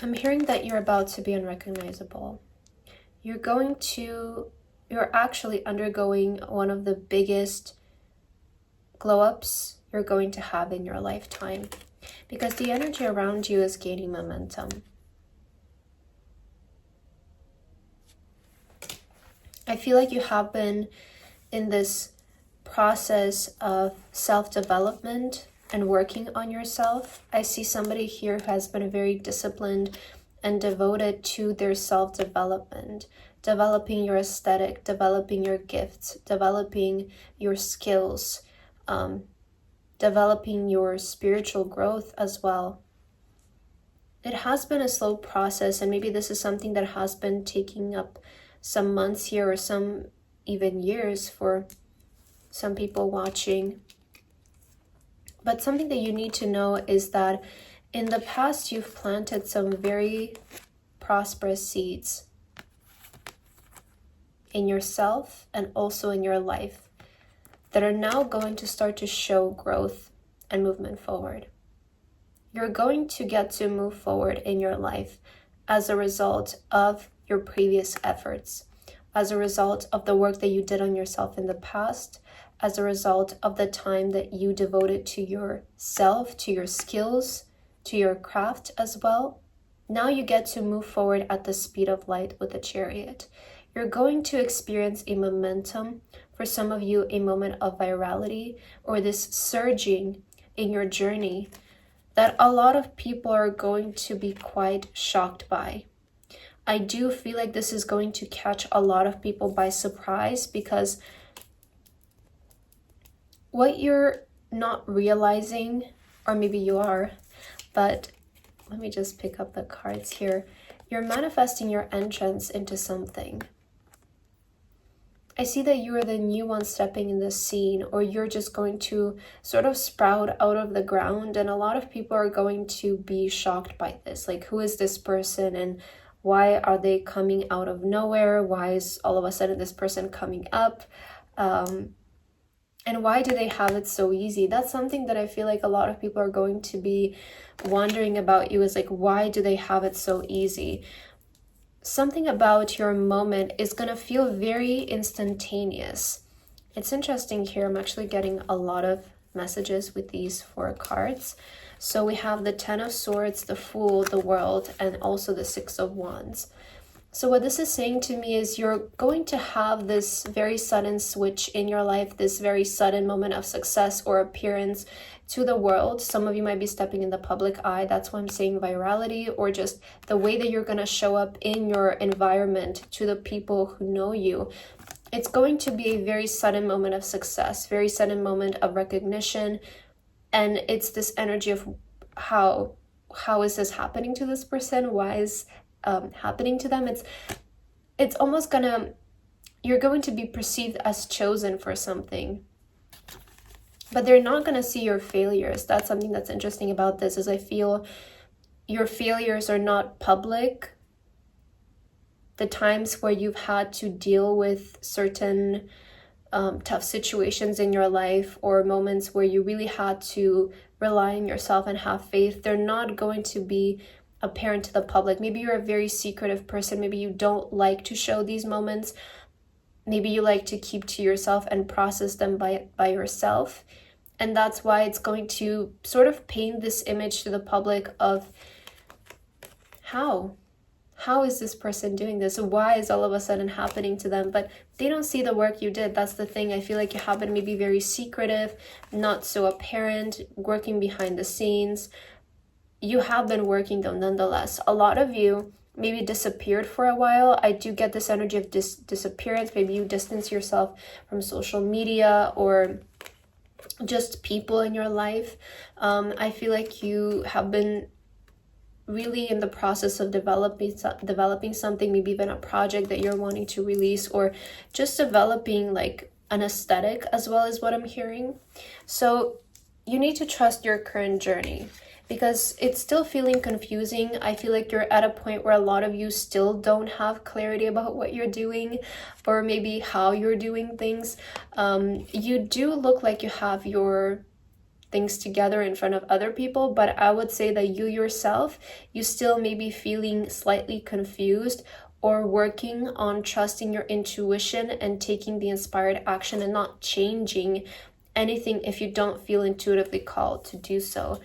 I'm hearing that you're about to be unrecognizable. You're actually undergoing one of the biggest glow ups you're going to have in your lifetime, because the energy around you is gaining momentum. I feel like you have been in this process of self-development and working on yourself. I see somebody here who has been very disciplined and devoted to their self-development, developing your aesthetic, developing your gifts, developing your skills, developing your spiritual growth as well. It has been a slow process, and maybe this is something that has been taking up some months here, or some even years for some people watching. But something that you need to know is that in the past, you've planted some very prosperous seeds in yourself and also in your life that are now going to start to show growth and movement forward. You're going to get to move forward in your life as a result of your previous efforts, as a result of the work that you did on yourself in the past, as a result of the time that you devoted to yourself, to your skills, to your craft as well. Now you get to move forward at the speed of light with the Chariot. You're going to experience a momentum, for some of you, a moment of virality, or this surging in your journey that a lot of people are going to be quite shocked by. I do feel like this is going to catch a lot of people by surprise, because what you're not realizing, or maybe you are, but let me just pick up the cards here. You're manifesting your entrance into something. I see that you are the new one stepping in the scene, or you're just going to sort of sprout out of the ground, and a lot of people are going to be shocked by this. Like, who is this person, and why are they coming out of nowhere? Why is all of a sudden this person coming up? And why do they have it so easy? That's something that I feel like a lot of people are going to be wondering about you, is like, why do they have it so easy? Something about your moment is going to feel very instantaneous. It's interesting here. I'm actually getting a lot of messages with these 4 cards. So we have the 10 of Swords, the Fool, the World, and also the 6 of Wands. So what this is saying to me is you're going to have this very sudden switch in your life, this very sudden moment of success or appearance to the world. Some of you might be stepping in the public eye. That's why I'm saying virality, or just the way that you're going to show up in your environment to the people who know you. It's going to be a very sudden moment of success, very sudden moment of recognition. And it's this energy of how is this happening to this person? Why is happening to them? It's almost you're going to be perceived as chosen for something, but they're not going to see your failures. That's something that's interesting about this, is I feel your failures are not public. The times where you've had to deal with certain tough situations in your life, or moments where you really had to rely on yourself and have faith, they're not going to be apparent to the public. Maybe you're a very secretive person. Maybe you don't like to show these moments. Maybe you like to keep to yourself and process them by yourself. And that's why it's going to sort of paint this image to the public of how is this person doing this? Why is all of a sudden happening to them? But they don't see the work you did. That's the thing. I feel like you have been maybe very secretive, not so apparent, working behind the scenes. You have been working though, nonetheless. A lot of you maybe disappeared for a while. I do get this energy of disappearance. Maybe you distance yourself from social media or just people in your life. I feel like you have been really in the process of developing something, maybe even a project that you're wanting to release, or just developing like an aesthetic as well, as what I'm hearing. So you need to trust your current journey, because it's still feeling confusing. I feel like you're at a point where a lot of you still don't have clarity about what you're doing, or maybe how you're doing things. You do look like you have your things together in front of other people, but I would say that you yourself, you still may be feeling slightly confused, or working on trusting your intuition and taking the inspired action and not changing anything if you don't feel intuitively called to do so.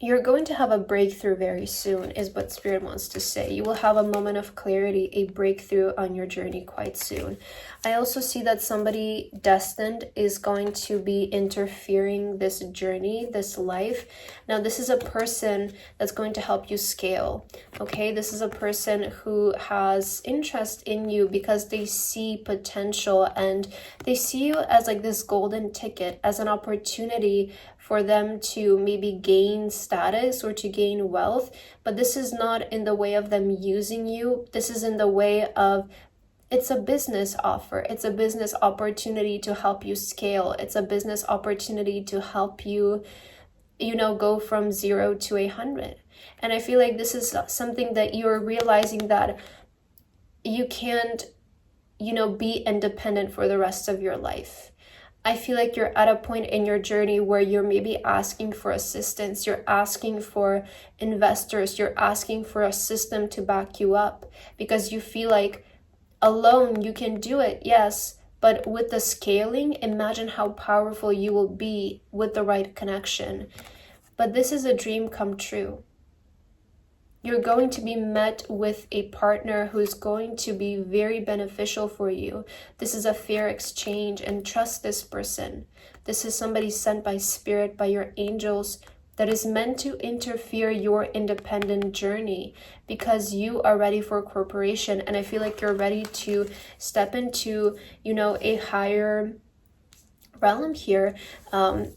You're going to have a breakthrough very soon, is what Spirit wants to say. You will have a moment of clarity, a breakthrough on your journey quite soon. I also see that somebody destined is going to be interfering this journey, this life. Now, this is a person that's going to help you scale, okay? This is a person who has interest in you because they see potential, and they see you as like this golden ticket, as an opportunity for them to maybe gain status or to gain wealth. But this is not in the way of them using you. This is in the way of, it's a business offer. It's a business opportunity to help you scale. It's a business opportunity to help you, you know, go from 0 to 100. And I feel like this is something that you're realizing, that you can't, you know, be independent for the rest of your life. I feel like you're at a point in your journey where you're maybe asking for assistance, you're asking for investors, you're asking for a system to back you up, because you feel like alone you can do it, yes, but with the scaling, imagine how powerful you will be with the right connection. But this is a dream come true. You're going to be met with a partner who's going to be very beneficial for you. This is a fair exchange, and trust this person. This is somebody sent by Spirit, by your angels, that is meant to interfere your independent journey, because you are ready for corporation. And I feel like you're ready to step into, you know, a higher realm here. The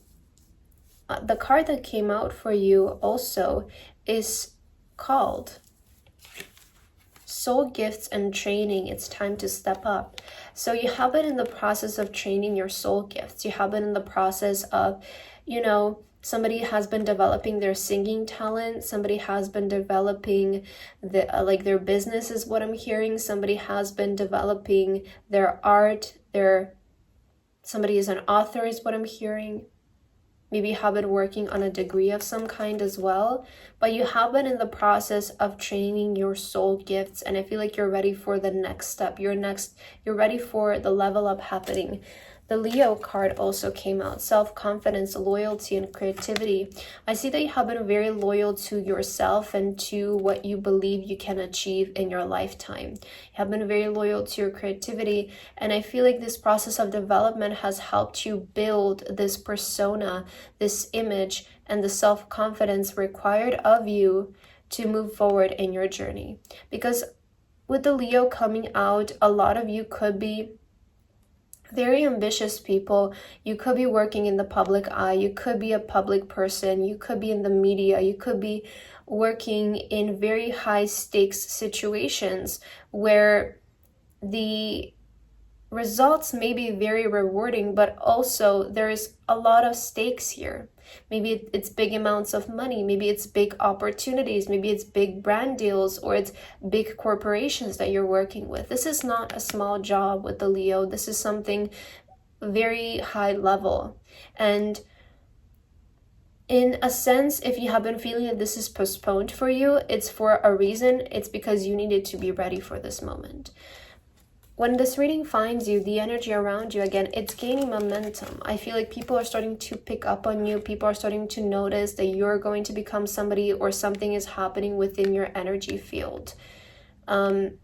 card that came out for you also is called Soul Gifts and Training. It's time to step up. So you have been in the process of training your soul gifts. You have been in the process of, you know, somebody has been developing their singing talent. Somebody has been developing the like their business, is what I'm hearing. Somebody has been developing their art. Somebody is an author, is what I'm hearing. Maybe you have been working on a degree of some kind as well, but you have been in the process of training your soul gifts, and I feel like you're ready for the next step. You're ready for the level up happening. The Leo card also came out. Self-confidence, loyalty, and creativity. I see that you have been very loyal to yourself and to what you believe you can achieve in your lifetime. You have been very loyal to your creativity, and I feel like this process of development has helped you build this persona, this image, and the self-confidence required of you to move forward in your journey. Because with the Leo coming out, a lot of you could be very ambitious people. You could be working in the public eye. You could be a public person. You could be in the media. You could be working in very high stakes situations where the results may be very rewarding, but also there's a lot of stakes here. Maybe it's big amounts of money, maybe it's big opportunities, maybe it's big brand deals, or it's big corporations that you're working with. This is not a small job with the Leo. This is something very high level. And in a sense, if you have been feeling that this is postponed for you, it's for a reason. It's because you needed to be ready for this moment. When this reading finds you, the energy around you, again, it's gaining momentum. I feel like people are starting to pick up on you. People are starting to notice that you're going to become somebody, or something is happening within your energy field. You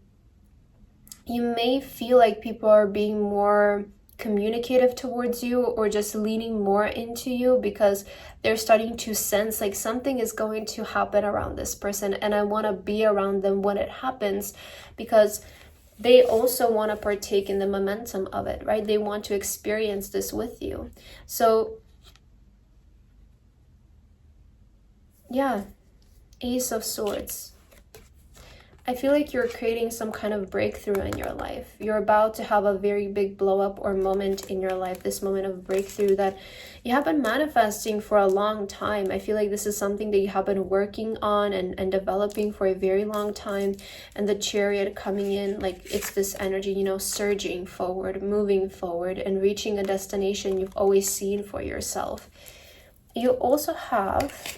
may feel like people are being more communicative towards you, or just leaning more into you, because they're starting to sense like something is going to happen around this person, and I want to be around them when it happens, because they also want to partake in the momentum of it, right? They want to experience this with you. So yeah, Ace of Swords. I feel like you're creating some kind of breakthrough in your life. You're about to have a very big blow up or moment in your life, this moment of breakthrough that you have been manifesting for a long time. I feel like this is something that you have been working on and developing for a very long time. And the Chariot coming in, like it's this energy, you know, surging forward, moving forward, and reaching a destination you've always seen for yourself. You also have,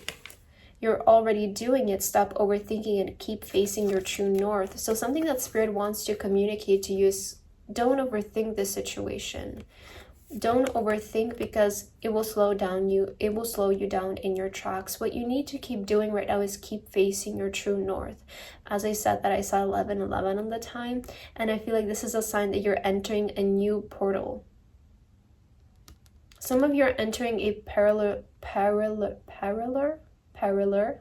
you're already doing it. Stop overthinking and keep facing your true north. So something that Spirit wants to communicate to you is don't overthink the situation. Don't overthink, because it will slow down you. It will slow you down in your tracks. What you need to keep doing right now is keep facing your true north. As I said, that I saw 11:11 on the time, and I feel like this is a sign that you're entering a new portal. Some of you are entering a parallel,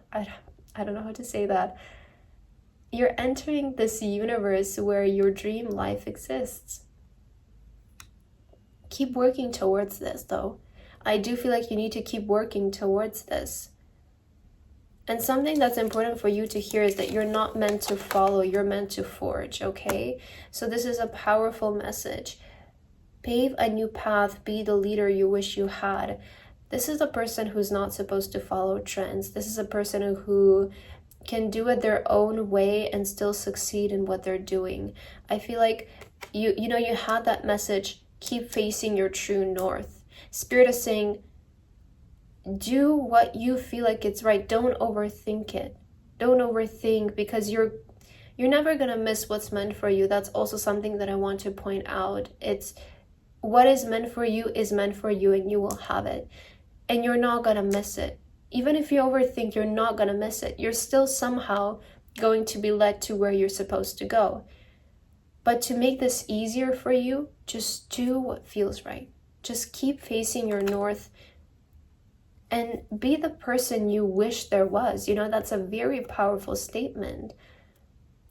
I don't know how to say that. You're entering this universe where your dream life exists. Keep working towards this, though. I do feel like you need to keep working towards this. And something that's important for you to hear is that you're not meant to follow, you're meant to forge, okay? So this is a powerful message. Pave a new path, be the leader you wish you had. This is a person who's not supposed to follow trends. This is a person who can do it their own way and still succeed in what they're doing. I feel like you had that message, keep facing your true north. Spirit is saying, do what you feel like it's right. Don't overthink it. Don't overthink, because you're never gonna miss what's meant for you. That's also something that I want to point out. It's what is meant for you is meant for you, and you will have it. And you're not gonna miss it. Even if you overthink, you're not gonna miss it. You're still somehow going to be led to where you're supposed to go. But to make this easier for you, just do what feels right. Just keep facing your north and be the person you wish there was. You know, that's a very powerful statement.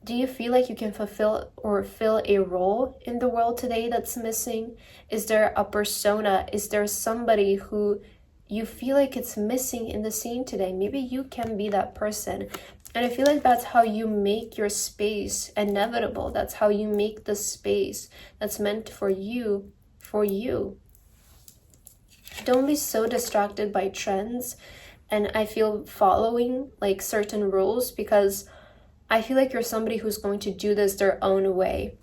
Do you feel like you can fulfill or fill a role in the world today that's missing? Is there a persona? Is there somebody who you feel like it's missing in the scene today? Maybe you can be that person. And I feel like that's how you make your space inevitable. That's how you make the space that's meant for you, for you. Don't be so distracted by trends and I feel following like certain rules, because I feel like you're somebody who's going to do this their own way.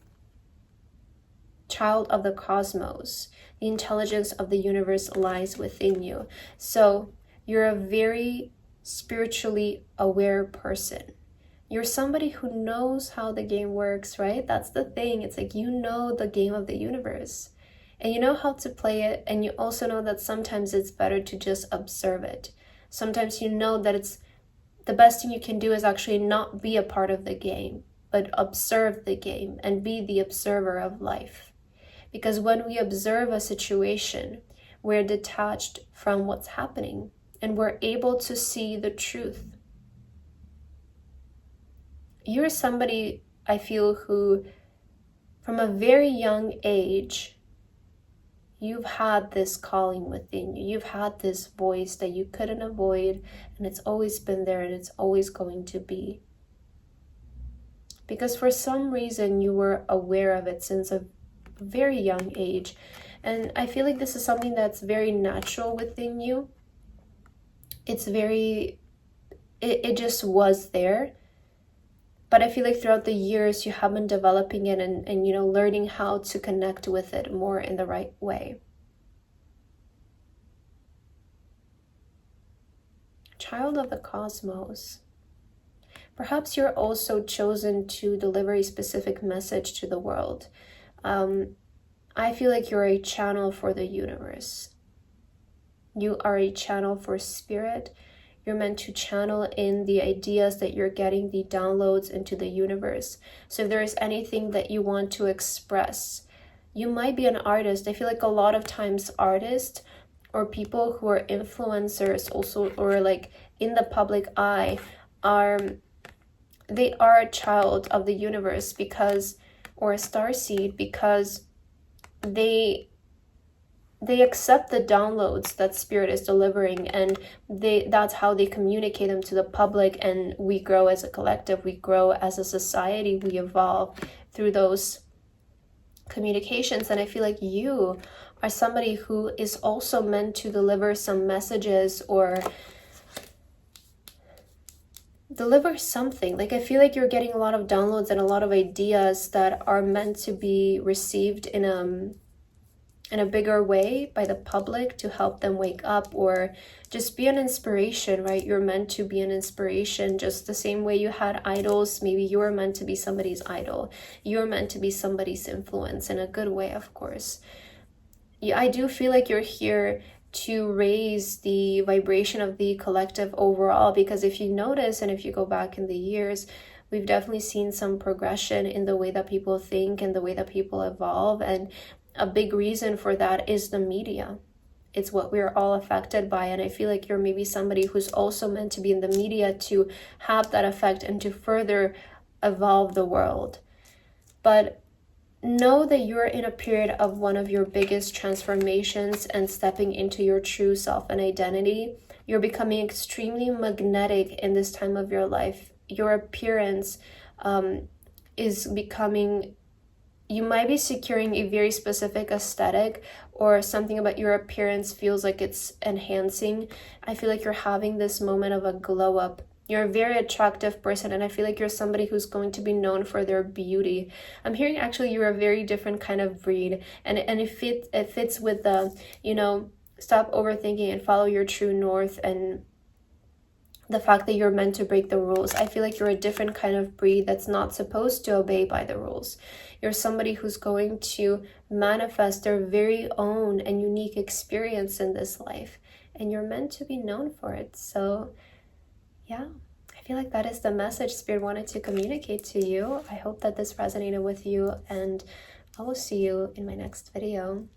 Child of the cosmos, the intelligence of the universe lies within you. So you're a very spiritually aware person. You're somebody who knows how the game works, right? That's the thing. It's like you know the game of the universe and you know how to play it. And you also know that sometimes it's better to just observe it. Sometimes you know that it's the best thing you can do is actually not be a part of the game, but observe the game and be the observer of life. Because when we observe a situation, we're detached from what's happening and we're able to see the truth. You're somebody, I feel, who from a very young age, you've had this calling within you. You've had this voice that you couldn't avoid, and it's always been there and it's always going to be. Because for some reason you were aware of it since a very young age. And I feel like this is something that's very natural within you. It's very, it just was there. But I feel like throughout the years you have been developing it and you know, learning how to connect with it more in the right way. Child of the cosmos. Perhaps you're also chosen to deliver a specific message to the world. I feel like you're a channel for the universe. You are a channel for spirit. You're meant to channel in the ideas that you're getting, the downloads into the universe. So if there is anything that you want to express, you might be an artist. I feel like a lot of times artists or people who are influencers also, or like in the public eye, they are a child of the universe because, or a starseed, because they they accept the downloads that Spirit is delivering, and that's how they communicate them to the public, and we grow as a collective, we grow as a society, we evolve through those communications. And I feel like you are somebody who is also meant to deliver some messages or deliver something. Like, I feel like you're getting a lot of downloads and a lot of ideas that are meant to be received in a bigger way by the public to help them wake up or just be an inspiration, right? You're meant to be an inspiration, just the same way you had idols. Maybe you were meant to be somebody's idol. You're meant to be somebody's influence in a good way, of course. Yeah, I do feel like you're here to raise the vibration of the collective overall, because if you notice and if you go back in the years, we've definitely seen some progression in the way that people think and the way that people evolve. And a big reason for that is the media. It's what we're all affected by. And I feel like you're maybe somebody who's also meant to be in the media to have that effect and to further evolve the world. But know that you're in a period of one of your biggest transformations and stepping into your true self and identity. You're becoming extremely magnetic in this time of your life. Your appearance is becoming, you might be securing a very specific aesthetic, or something about your appearance feels like it's enhancing. I feel like you're having this moment of a glow up. You're a very attractive person, and I feel like you're somebody who's going to be known for their beauty. I'm hearing actually you're a very different kind of breed, and it fits with the, stop overthinking and follow your true north, and the fact that you're meant to break the rules. I feel like you're a different kind of breed that's not supposed to obey by the rules. You're somebody who's going to manifest their very own and unique experience in this life, and you're meant to be known for it. So yeah, I feel like that is the message Spirit wanted to communicate to you. I hope that this resonated with you, and I will see you in my next video.